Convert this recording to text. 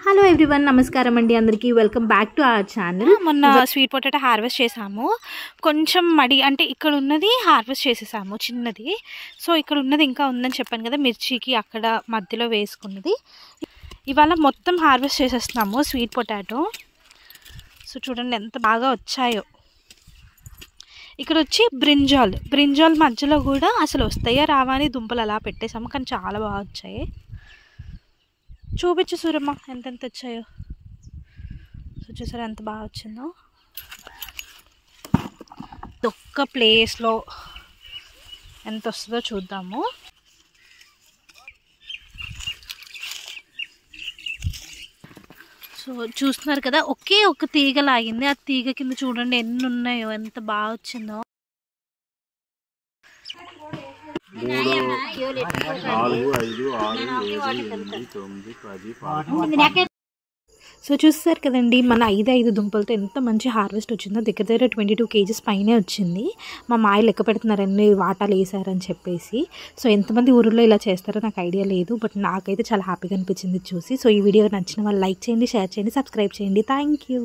Hello everyone, నమస్కారం అండి అందరికీ. Welcome back to our channel. మొన్న స్వీట్ పొటాటో హార్వెస్ట్ చేసాము. కొంచెం మడి అంటే ఇక్కడ ఉన్నది హార్వెస్ట్ చేసేసాము చిన్నది. సో ఇక్కడ ఉన్నది ఇంకా ఉందని చెప్పాను కదా, మిర్చికి అక్కడ మధ్యలో వేసుకున్నది. ఇవాళ మొత్తం హార్వెస్ట్ చేసేస్తున్నాము స్వీట్ పొటాటో. సో చూడండి ఎంత బాగా వచ్చాయో. ఇక్కడ వచ్చి బ్రింజాల్ మధ్యలో కూడా అసలు వస్తాయా రావా అని దుంపలు అలా పెట్టేసాము, కానీ చాలా బాగా వచ్చాయి. చూపించు సూరమ్మ ఎంతెంత వచ్చాయో. సో చూసారా ఎంత బాగా వచ్చిందో. ఒక్క ప్లేస్లో ఎంత వస్తుందో చూద్దాము. సో చూస్తున్నారు కదా, ఒకే ఒక తీగ లాగింది. ఆ తీగ కింద చూడండి ఎన్ని ఉన్నాయో, ఎంత బాగా వచ్చిందో. 3, 4, 5, 6, 7, 8, 9, 10. సో చూస్తారు కదండి, మన 5 దుంపలతో ఎంత మంచి హార్వెస్ట్ వచ్చిందో. దగ్గర 22 kgs పైనే వచ్చింది. మా మాయ లెక్క పెడుతున్నారని వాటాలు వేసారని చెప్పేసి. సో ఎంతమంది ఊరిలో ఇలా చేస్తారో నాకు ఐడియా లేదు, బట్ నాకైతే చాలా హ్యాపీగా అనిపించింది చూసి. సో ఈ వీడియో నచ్చిన వాళ్ళు లైక్ చేయండి, షేర్ చేయండి, సబ్స్క్రైబ్ చేయండి. Thank you.